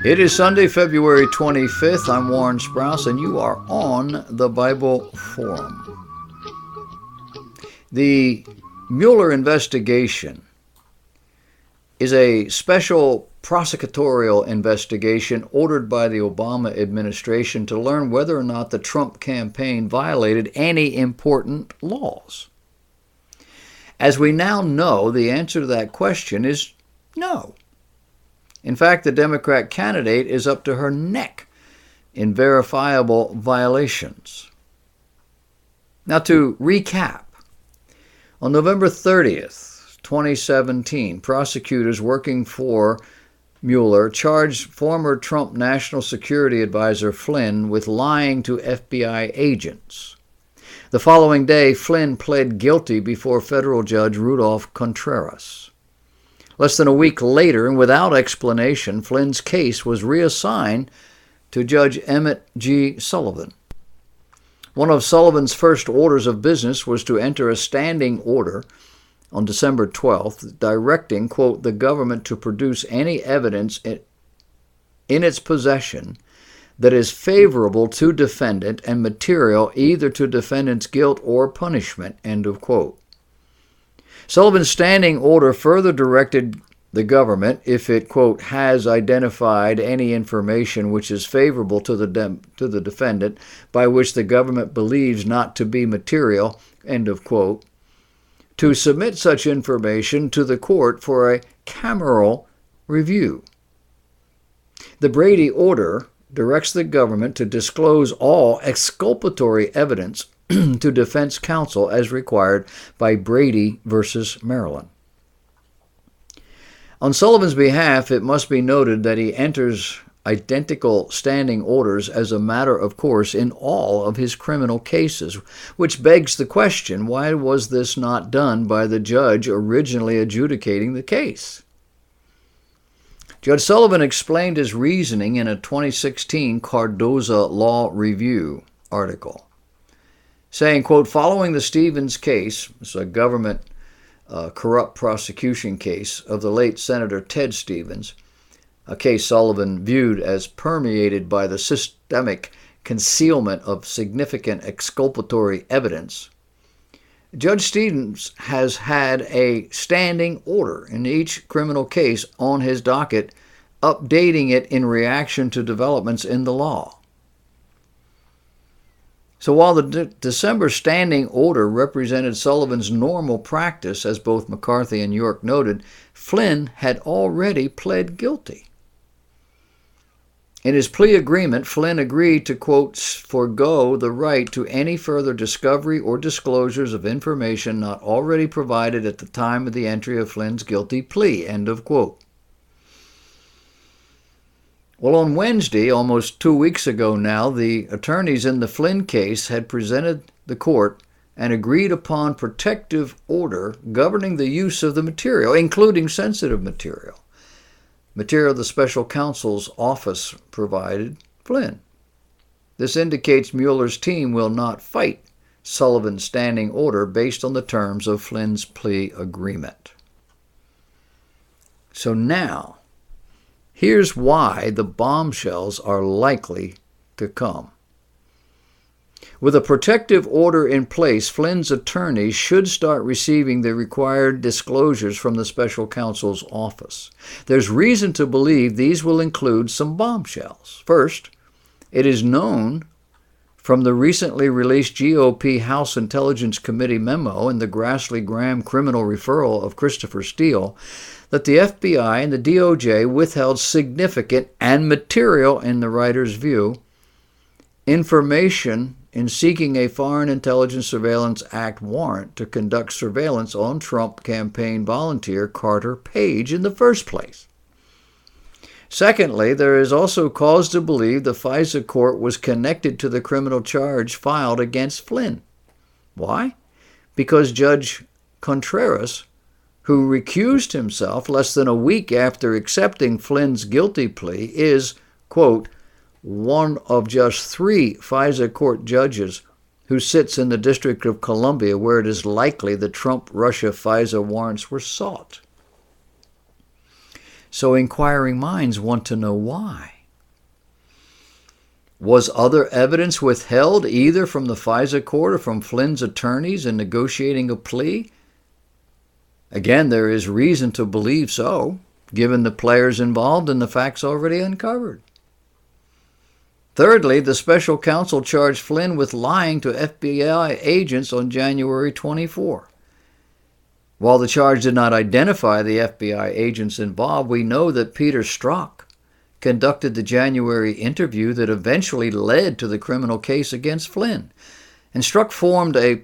It is Sunday, February 25th. I'm Warren Sprouse, and you are on the Bible Forum. The Mueller investigation is a special prosecutorial investigation ordered by the Obama administration to learn whether or not the Trump campaign violated any important laws. As we now know, the answer to that question is no. In fact, the Democrat candidate is up to her neck in verifiable violations. Now, to recap, on November 30th, 2017, prosecutors working for Mueller charged former Trump National Security Advisor Flynn with lying to FBI agents. The following day, Flynn pled guilty before federal judge Rudolph Contreras. Less than a week later, and without explanation, Flynn's case was reassigned to Judge Emmett G. Sullivan. One of Sullivan's first orders of business was to enter a standing order on December 12th, directing, quote, the government to produce any evidence in its possession that is favorable to defendant and material either to defendant's guilt or punishment, end of quote. Sullivan's standing order further directed the government, if it, quote, has identified any information which is favorable to the defendant by which the government believes not to be material, end of quote, to submit such information to the court for a cameral review. The Brady order directs the government to disclose all exculpatory evidence to defense counsel as required by Brady versus Maryland. On Sullivan's behalf, it must be noted that he enters identical standing orders as a matter of course in all of his criminal cases, which begs the question, why was this not done by the judge originally adjudicating the case? Judge Sullivan explained his reasoning in a 2016 Cardoza Law Review article, saying, quote, following the Stevens case, it's a government corrupt prosecution case of the late Senator Ted Stevens, a case Sullivan viewed as permeated by the systemic concealment of significant exculpatory evidence, Judge Stevens has had a standing order in each criminal case on his docket, updating it in reaction to developments in the law. So while the December standing order represented Sullivan's normal practice, as both McCarthy and York noted, Flynn had already pled guilty. In his plea agreement, Flynn agreed to, quote, forego the right to any further discovery or disclosures of information not already provided at the time of the entry of Flynn's guilty plea, end of quote. Well, on Wednesday, almost 2 weeks ago now, the attorneys in the Flynn case had presented the court an agreed upon protective order governing the use of the material, including sensitive material the special counsel's office provided Flynn. This indicates Mueller's team will not fight Sullivan's standing order based on the terms of Flynn's plea agreement. So now, here's why the bombshells are likely to come. With a protective order in place, Flynn's attorneys should start receiving the required disclosures from the special counsel's office. There's reason to believe these will include some bombshells. First, it is known from the recently released GOP House Intelligence Committee memo and the Grassley-Graham criminal referral of Christopher Steele that the FBI and the DOJ withheld significant and material, in the writer's view, information in seeking a Foreign Intelligence Surveillance Act warrant to conduct surveillance on Trump campaign volunteer Carter Page in the first place. Secondly, there is also cause to believe the FISA court was connected to the criminal charge filed against Flynn. Why? Because Judge Contreras, who recused himself less than a week after accepting Flynn's guilty plea, is, quote, one of just 3 FISA court judges who sits in the District of Columbia where it is likely the Trump-Russia FISA warrants were sought. So inquiring minds want to know why. Was other evidence withheld either from the FISA court or from Flynn's attorneys in negotiating a plea? Again, there is reason to believe so, given the players involved and the facts already uncovered. Thirdly, the special counsel charged Flynn with lying to FBI agents on January 24. While the charge did not identify the FBI agents involved, we know that Peter Strzok conducted the January interview that eventually led to the criminal case against Flynn. And Strzok formed a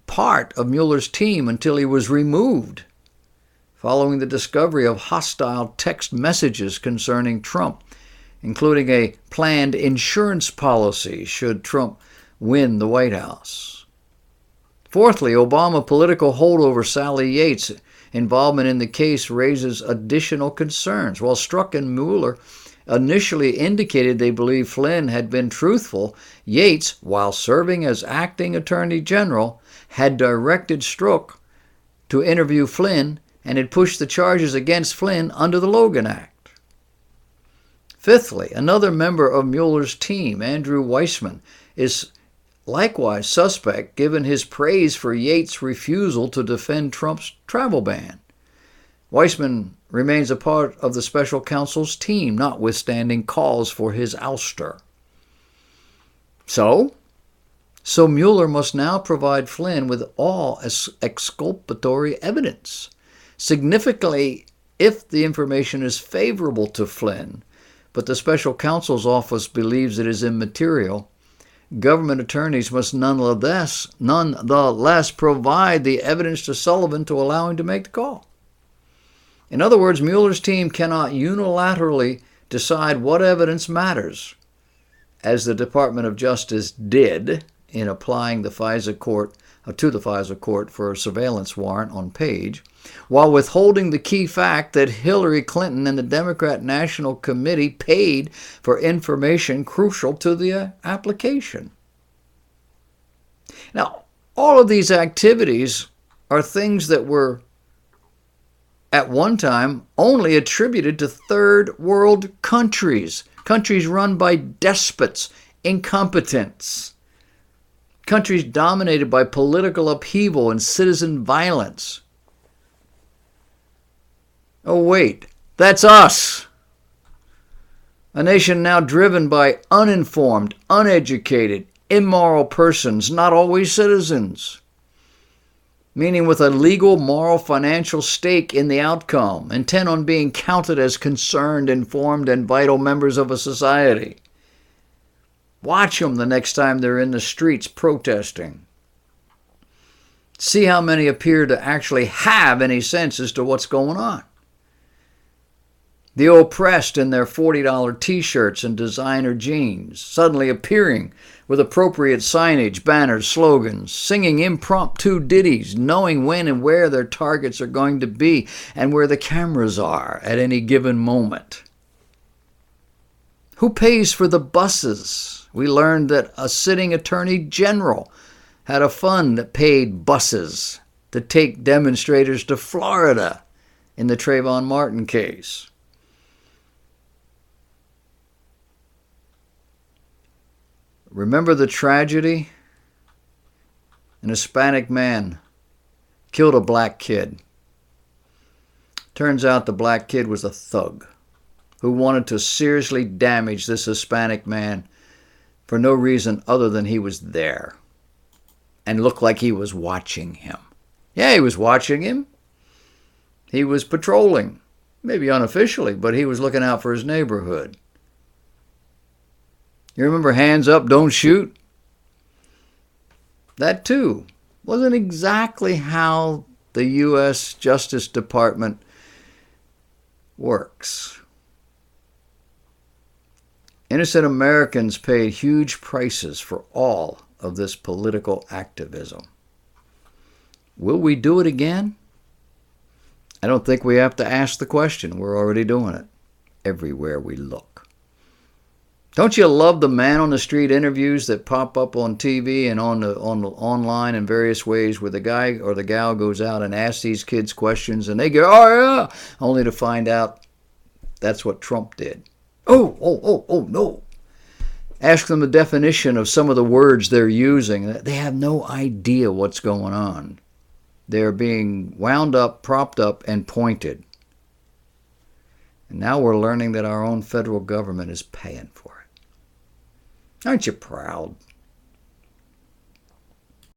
part of Mueller's team until he was removed following the discovery of hostile text messages concerning Trump, including a planned insurance policy should Trump win the White House. Fourthly, Obama political holdover Sally Yates' involvement in the case raises additional concerns. While Strzok and Mueller initially indicated they believed Flynn had been truthful, Yates, while serving as acting attorney general, had directed Strzok to interview Flynn and had pushed the charges against Flynn under the Logan Act. Fifthly, another member of Mueller's team, Andrew Weissman, is likewise suspect given his praise for Yates' refusal to defend Trump's travel ban. Weissman remains a part of the special counsel's team, notwithstanding calls for his ouster. So Mueller must now provide Flynn with all exculpatory evidence. Significantly, if the information is favorable to Flynn, but the special counsel's office believes it is immaterial, government attorneys must nonetheless provide the evidence to Sullivan to allow him to make the call. In other words, Mueller's team cannot unilaterally decide what evidence matters, as the Department of Justice did in applying to the FISA court for a surveillance warrant on Page, while withholding the key fact that Hillary Clinton and the Democrat National Committee paid for information crucial to the application. Now, all of these activities are things that were at one time only attributed to third world countries run by despots, incompetents, countries dominated by political upheaval and citizen violence. Oh wait, that's us. A nation now driven by uninformed, uneducated, immoral persons, not always citizens. Meaning with a legal, moral, financial stake in the outcome, intent on being counted as concerned, informed, and vital members of a society. Watch them the next time they're in the streets protesting. See how many appear to actually have any sense as to what's going on. The oppressed in their $40 t-shirts and designer jeans, suddenly appearing with appropriate signage, banners, slogans, singing impromptu ditties, knowing when and where their targets are going to be and where the cameras are at any given moment. Who pays for the buses? We learned that a sitting attorney general had a fund that paid buses to take demonstrators to Florida in the Trayvon Martin case. Remember the tragedy? An Hispanic man killed a black kid. Turns out the black kid was a thug who wanted to seriously damage this Hispanic man for no reason other than he was there and looked like he was watching him. Yeah, he was watching him. He was patrolling, maybe unofficially, but he was looking out for his neighborhood. You remember hands up, don't shoot? That too wasn't exactly how the U.S. Justice Department works. Innocent Americans paid huge prices for all of this political activism. Will we do it again? I don't think we have to ask the question. We're already doing it everywhere we look. Don't you love the man on the street interviews that pop up on TV and on online in various ways where the guy or the gal goes out and asks these kids questions and they go, oh yeah, only to find out that's what Trump did. Oh, no. Ask them the definition of some of the words they're using. They have no idea what's going on. They're being wound up, propped up, and pointed. And now we're learning that our own federal government is paying for it. Aren't you proud?